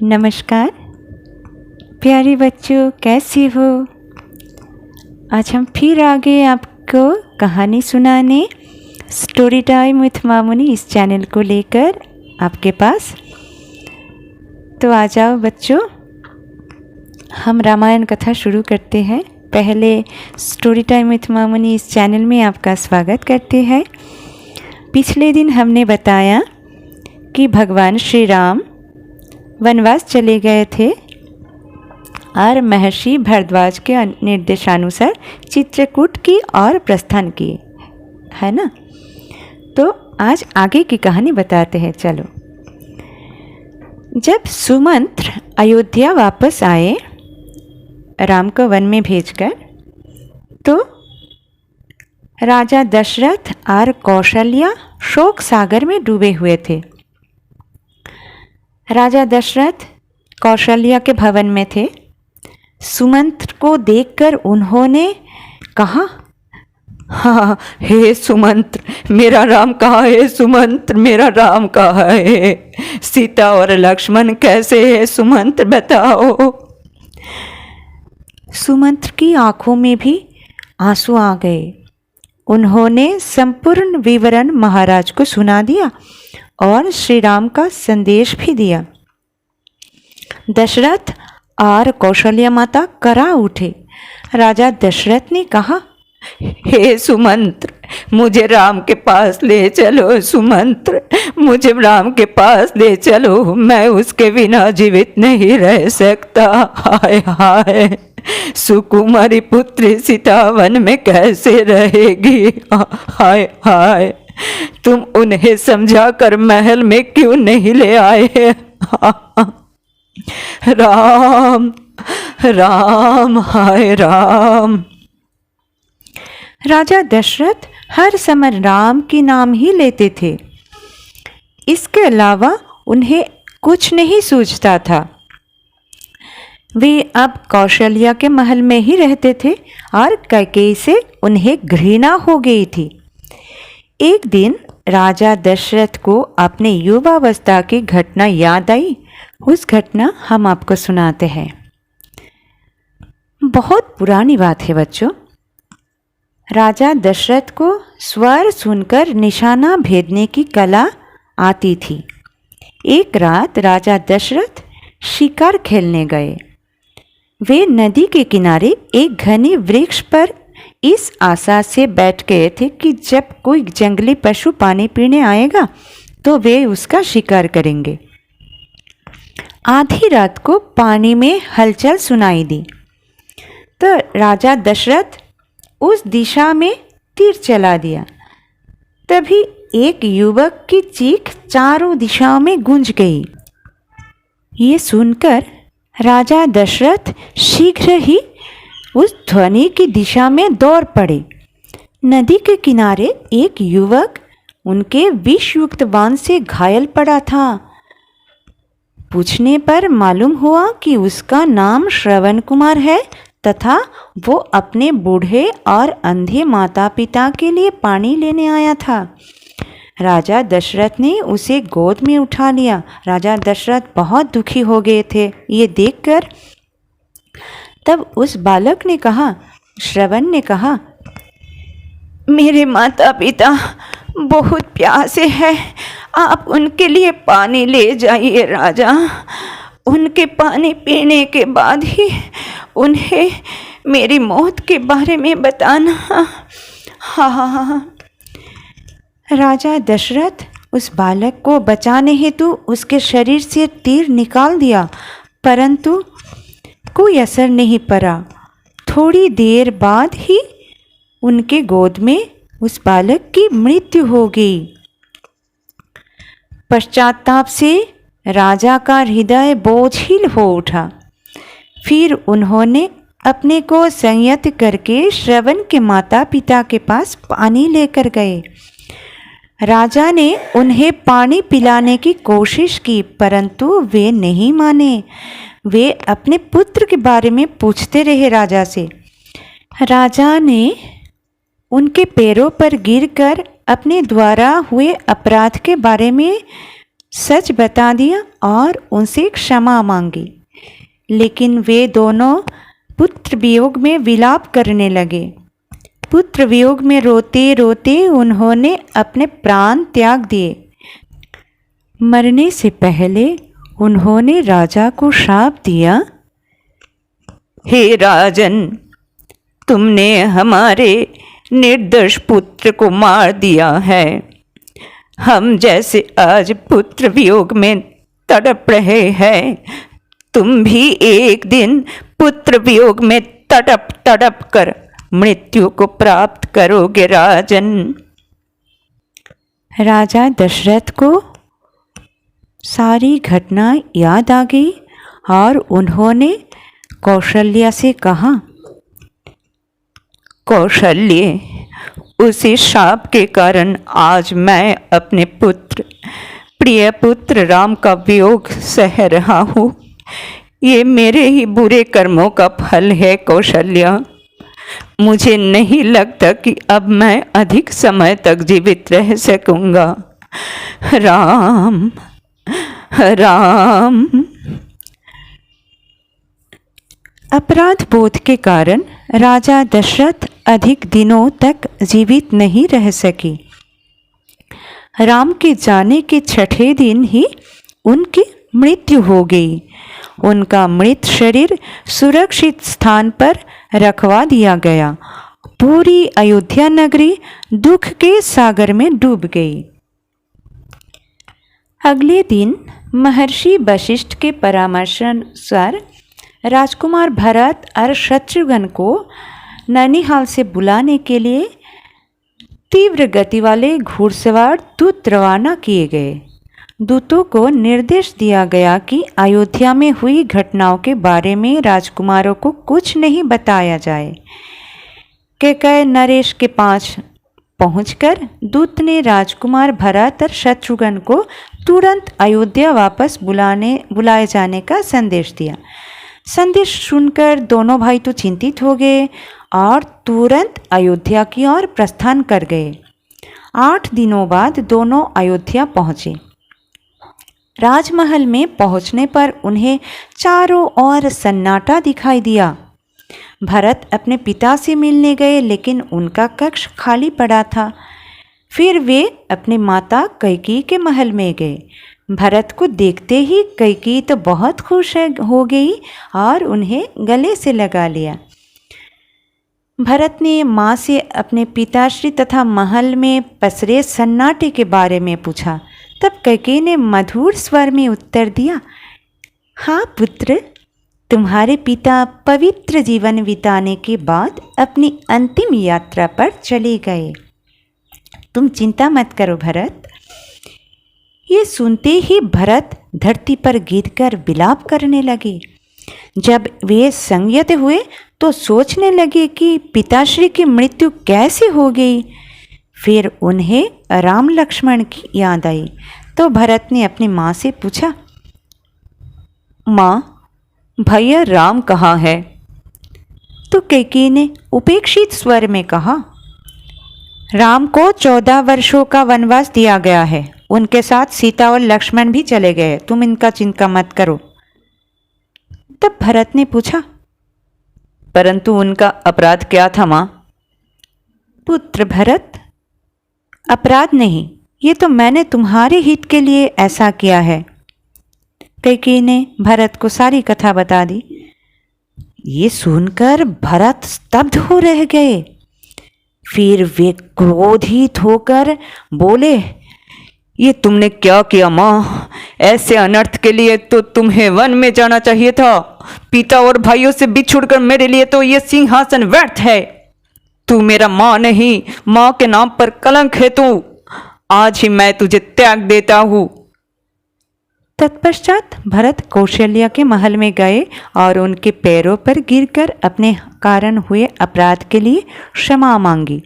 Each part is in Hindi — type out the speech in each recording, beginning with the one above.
नमस्कार प्यारे बच्चों, कैसे हो। आज हम फिर आ गए आपको कहानी सुनाने स्टोरी टाइम विथ मामुनी इस चैनल को लेकर आपके पास। तो आ जाओ बच्चों, हम रामायण कथा शुरू करते हैं। पहले स्टोरी टाइम विथ मामुनी इस चैनल में आपका स्वागत करते हैं। पिछले दिन हमने बताया कि भगवान श्री राम वनवास चले गए थे और महर्षि भरद्वाज के निर्देशानुसार चित्रकूट की ओर प्रस्थान किए, है ना। तो आज आगे की कहानी बताते हैं। चलो, जब सुमंत्र अयोध्या वापस आए राम को वन में भेजकर, तो राजा दशरथ और कौशल्या शोक सागर में डूबे हुए थे। राजा दशरथ कौशल्या के भवन में थे। सुमंत्र को देखकर उन्होंने कहा, हाँ, हे सुमंत्र, मेरा राम कहाँ है? सुमंत्र, मेरा राम कहाँ है? सीता और लक्ष्मण कैसे है? सुमंत्र बताओ। सुमंत्र की आंखों में भी आंसू आ गए। उन्होंने संपूर्ण विवरण महाराज को सुना दिया और श्री राम का संदेश भी दिया। दशरथ और कौशल्या माता करा उठे। राजा दशरथ ने कहा, हे सुमंत्र, मुझे राम के पास ले चलो। सुमंत्र, मुझे राम के पास ले चलो, मैं उसके बिना जीवित नहीं रह सकता। हाय हाय, सुकुमारी पुत्री सीता वन में कैसे रहेगी? हाय हाय, तुम उन्हें समझा कर महल में क्यों नहीं ले आए? राम राम, हाय राम। राजा दशरथ हर समय राम के नाम ही लेते थे। इसके अलावा उन्हें कुछ नहीं सूझता था। वे अब कौशल्या के महल में ही रहते थे और कैकेयी से उन्हें घृणा हो गई थी। एक दिन राजा दशरथ को अपने युवावस्था की घटना याद आई। उस घटना हम आपको सुनाते हैं। बहुत पुरानी बात है बच्चों। राजा दशरथ को स्वर सुनकर निशाना भेदने की कला आती थी। एक रात राजा दशरथ शिकार खेलने गए। वे नदी के किनारे एक घने वृक्ष पर इस आशा से बैठ गए थे कि जब कोई जंगली पशु पानी पीने आएगा तो वे उसका शिकार करेंगे। आधी रात को पानी में हलचल सुनाई दी, तो राजा दशरथ उस दिशा में तीर चला दिया। तभी एक युवक की चीख चारों दिशाओं में गूंज गई। ये सुनकर राजा दशरथ शीघ्र ही उस ध्वनि की दिशा में दौड़ पड़े। नदी के किनारे एक युवक उनके विषयुक्त बाण से घायल पड़ा था। पूछने पर मालूम हुआ कि उसका नाम श्रवण कुमार है तथा वो अपने बूढ़े और अंधे माता पिता के लिए पानी लेने आया था। राजा दशरथ ने उसे गोद में उठा लिया। राजा दशरथ बहुत दुखी हो गए थे ये देखकर। तब उस बालक ने कहा, श्रवण ने कहा, मेरे माता पिता बहुत प्यासे हैं, आप उनके लिए पानी ले जाइए राजा। उनके पानी पीने के बाद ही उन्हें मेरी मौत के बारे में बताना। हाँ। राजा दशरथ उस बालक को बचाने हेतु उसके शरीर से तीर निकाल दिया, परंतु कोई असर नहीं पड़ा। थोड़ी देर बाद ही उनके गोद में उस बालक की मृत्यु हो गई। पश्चाताप से राजा का हृदय बोझिल हो उठा। फिर उन्होंने अपने को संयत करके श्रवण के माता पिता के पास पानी लेकर गए। राजा ने उन्हें पानी पिलाने की कोशिश की, परंतु वे नहीं माने। वे अपने पुत्र के बारे में पूछते रहे राजा से। राजा ने उनके पैरों पर गिरकर अपने द्वारा हुए अपराध के बारे में सच बता दिया और उनसे क्षमा मांगी। लेकिन वे दोनों पुत्र वियोग में विलाप करने लगे। पुत्र वियोग में रोते रोते उन्होंने अपने प्राण त्याग दिए। मरने से पहले उन्होंने राजा को श्राप दिया, हे राजन, तुमने हमारे निर्दोष पुत्र को मार दिया है। हम जैसे आज पुत्र वियोग में तड़प रहे हैं, तुम भी एक दिन पुत्र वियोग में तड़प तड़प कर मृत्यु को प्राप्त करोगे राजन। राजा दशरथ को सारी घटना याद आ गई और उन्होंने कौशल्या से कहा, कौशल्य, उसी शाप के कारण आज मैं अपने पुत्र, प्रिय पुत्र राम का वियोग सह रहा हूँ। ये मेरे ही बुरे कर्मों का फल है कौशल्या। मुझे नहीं लगता कि अब मैं अधिक समय तक जीवित रह सकूंगा। राम राम। अपराध बोध के कारण राजा दशरथ अधिक दिनों तक जीवित नहीं रह सकी। राम के जाने के छठे दिन ही उनकी मृत्यु हो गई। उनका मृत शरीर सुरक्षित स्थान पर रखवा दिया गया। पूरी अयोध्या नगरी दुख के सागर में डूब गई। अगले दिन महर्षि वशिष्ठ के परामर्शानुसार राजकुमार भरत और शत्रुघ्न को नैनीहाल से बुलाने के लिए तीव्र गति वाले घुड़सवार दूत रवाना किए गए। दूतों को निर्देश दिया गया कि अयोध्या में हुई घटनाओं के बारे में राजकुमारों को कुछ नहीं बताया जाए। कैकेयी नरेश के पास पहुंचकर दूत ने राजकुमार भरत और शत्रुघ्न को तुरंत अयोध्या वापस बुलाए जाने का संदेश दिया। संदेश सुनकर दोनों भाई तो चिंतित हो गए और तुरंत अयोध्या की ओर प्रस्थान कर गए। 8 दिनों बाद दोनों अयोध्या पहुँचे। राजमहल में पहुंचने पर उन्हें चारों ओर सन्नाटा दिखाई दिया। भरत अपने पिता से मिलने गए, लेकिन उनका कक्ष खाली पड़ा था। फिर वे अपने माता कैकेयी के महल में गए। भरत को देखते ही कैकेयी तो बहुत खुश हो गई और उन्हें गले से लगा लिया। भरत ने माँ से अपने पिताश्री तथा महल में पसरे सन्नाटे के बारे में पूछा। तब कैकेयी ने मधुर स्वर में उत्तर दिया, हाँ पुत्र, तुम्हारे पिता पवित्र जीवन बिताने के बाद अपनी अंतिम यात्रा पर चले गए। तुम चिंता मत करो भरत। ये सुनते ही भरत धरती पर गिरकर विलाप करने लगे। जब वे संयत हुए तो सोचने लगे कि पिताश्री की मृत्यु कैसे हो गई। फिर उन्हें राम लक्ष्मण की याद आई तो भरत ने अपनी माँ से पूछा, माँ, भैया राम कहाँ है? तो कैकेयी ने उपेक्षित स्वर में कहा, राम को 14 वर्षों का वनवास दिया गया है। उनके साथ सीता और लक्ष्मण भी चले गए। तुम इनका चिंता मत करो। तब भरत ने पूछा, परंतु उनका अपराध क्या था माँ? पुत्र भरत, अपराध नहीं, ये तो मैंने तुम्हारे हित के लिए ऐसा किया है। कैकेयी ने भरत को सारी कथा बता दी। ये सुनकर भरत स्तब्ध हो रह गए। फिर वे क्रोधित होकर बोले, ये तुमने क्या किया माँ? ऐसे अनर्थ के लिए तो तुम्हें वन में जाना चाहिए था। पिता और भाइयों से बिछुड़कर मेरे लिए तो ये सिंहासन व्यर्थ है। तू मेरा माँ नहीं, माँ के नाम पर कलंक है तू। आज ही मैं तुझे त्याग देता हूँ। तत्पश्चात भरत कौशल्या के महल में गए और उनके पैरों पर गिरकर अपने कारण हुए अपराध के लिए क्षमा मांगी।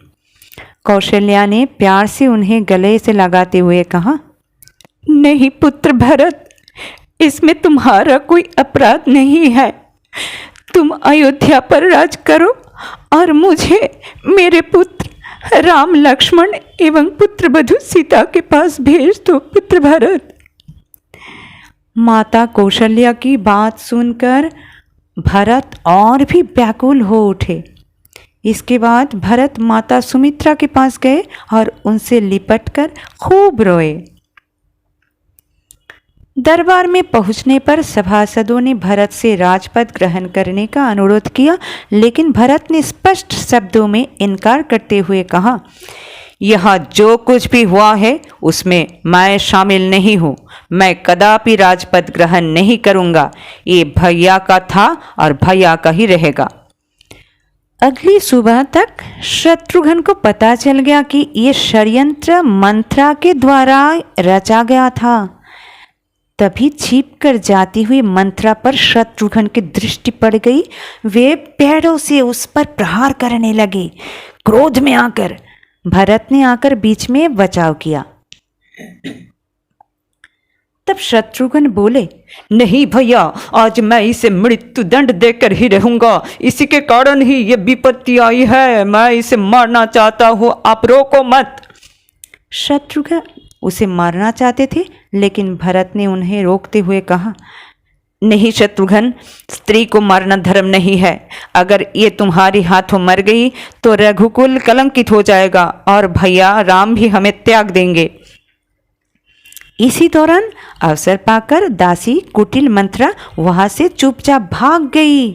कौशल्या ने प्यार से उन्हें गले से लगाते हुए कहा, नहीं पुत्र भरत, इसमें तुम्हारा कोई अपराध नहीं है। तुम अयोध्या पर राज करो और मुझे मेरे पुत्र राम लक्ष्मण एवं पुत्र वधू सीता के पास भेज दो पुत्र भरत। माता कौशल्या की बात सुनकर भरत और भी व्याकुल हो उठे। इसके बाद भरत माता सुमित्रा के पास गए और उनसे लिपटकर खूब रोए। दरबार में पहुंचने पर सभासदों ने भरत से राजपद ग्रहण करने का अनुरोध किया, लेकिन भरत ने स्पष्ट शब्दों में इनकार करते हुए कहा, यहाँ जो कुछ भी हुआ है उसमें मैं शामिल नहीं हूँ। मैं कदापि राजपद ग्रहण नहीं करूँगा। ये भैया का था और भैया का ही रहेगा। अगली सुबह तक शत्रुघ्न को पता चल गया कि ये षड्यंत्र मंत्रा के द्वारा रचा गया था। तभी छिप कर जाती हुई मंत्रा पर शत्रुघ्न की दृष्टि पड़ गई। वे पैरों से उस पर प्रहार करने लगे। क्रोध में आकर भरत ने आकर बीच में बचाव किया। तब शत्रुघ्न बोले, नहीं भैया, आज मैं इसे मृत्यु दंड देकर ही रहूंगा। इसी के कारण ही ये विपत्ति आई है। मैं इसे मारना चाहता हूँ, आप रोको मत। शत्रुघ्न उसे मारना चाहते थे, लेकिन भरत ने उन्हें रोकते हुए कहा, नहीं शत्रुघ्न, स्त्री को मारना धर्म नहीं है। अगर ये तुम्हारे हाथों मर गई तो रघुकुल कलंकित हो जाएगा और भैया राम भी हमें त्याग देंगे। इसी दौरान अवसर पाकर दासी कुटिल मंत्रा वहां से चुपचाप भाग गई।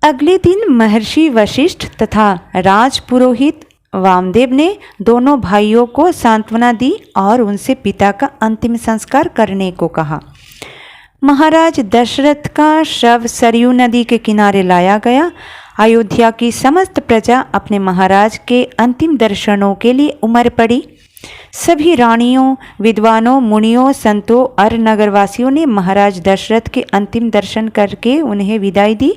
अगले दिन महर्षि वशिष्ठ तथा राजपुरोहित वामदेव ने दोनों भाइयों को सांत्वना दी और उनसे पिता का अंतिम संस्कार करने को कहा। महाराज दशरथ का शव सरयू नदी के किनारे लाया गया। अयोध्या की समस्त प्रजा अपने महाराज के अंतिम दर्शनों के लिए उमड़ पड़ी। सभी रानियों, विद्वानों, मुनियों, संतों और नगरवासियों ने महाराज दशरथ के अंतिम दर्शन करके उन्हें विदाई दी।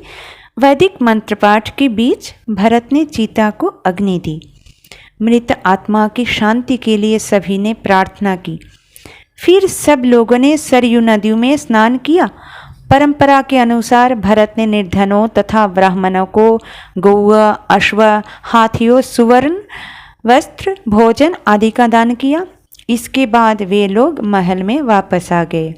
वैदिक मंत्रपाठ के बीच भरत ने चिता को अग्नि दी। मृत आत्मा की शांति के लिए सभी ने प्रार्थना की। फिर सब लोगों ने सरयू नदी में स्नान किया। परंपरा के अनुसार भरत ने निर्धनों तथा ब्राह्मणों को गौआ, अश्व, हाथियों, सुवर्ण, वस्त्र, भोजन आदि का दान किया। इसके बाद वे लोग महल में वापस आ गए।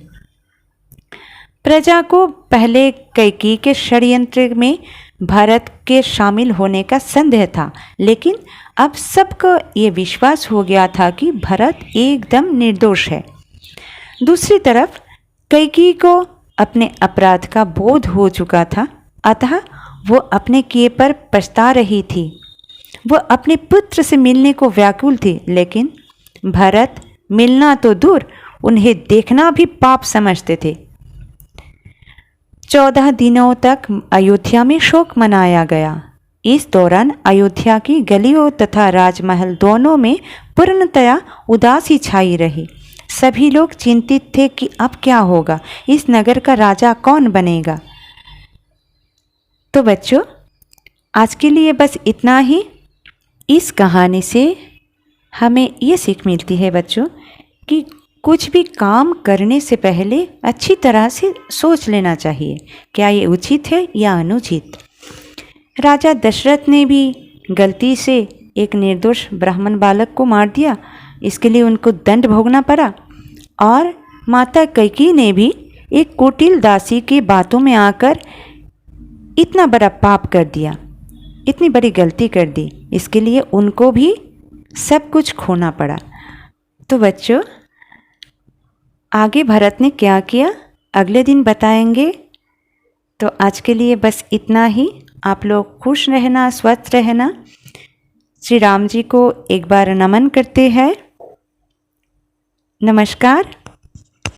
प्रजा को पहले कैकेयी के षड्यंत्र में भरत के शामिल होने का संदेह था, लेकिन अब सबको ये विश्वास हो गया था कि भरत एकदम निर्दोष है। दूसरी तरफ कैकेयी को अपने अपराध का बोध हो चुका था, अतः वो अपने किए पर पछता रही थी। वो अपने पुत्र से मिलने को व्याकुल थी, लेकिन भरत मिलना तो दूर, उन्हें देखना भी पाप समझते थे। 14 दिनों तक अयोध्या में शोक मनाया गया। इस दौरान अयोध्या की गलियों तथा राजमहल दोनों में पूर्णतया उदासी छाई रही। सभी लोग चिंतित थे कि अब क्या होगा, इस नगर का राजा कौन बनेगा। तो बच्चों, आज के लिए बस इतना ही। इस कहानी से हमें ये सीख मिलती है बच्चों कि कुछ भी काम करने से पहले अच्छी तरह से सोच लेना चाहिए, क्या ये उचित है या अनुचित। राजा दशरथ ने भी गलती से एक निर्दोष ब्राह्मण बालक को मार दिया, इसके लिए उनको दंड भोगना पड़ा। और माता कैकेयी ने भी एक कुटिल दासी की बातों में आकर इतना बड़ा पाप कर दिया, इतनी बड़ी गलती कर दी, इसके लिए उनको भी सब कुछ खोना पड़ा। तो बच्चों, आगे भरत ने क्या किया अगले दिन बताएंगे। तो आज के लिए बस इतना ही। आप लोग खुश रहना, स्वस्थ रहना। श्री राम जी को एक बार नमन करते हैं। नमस्कार।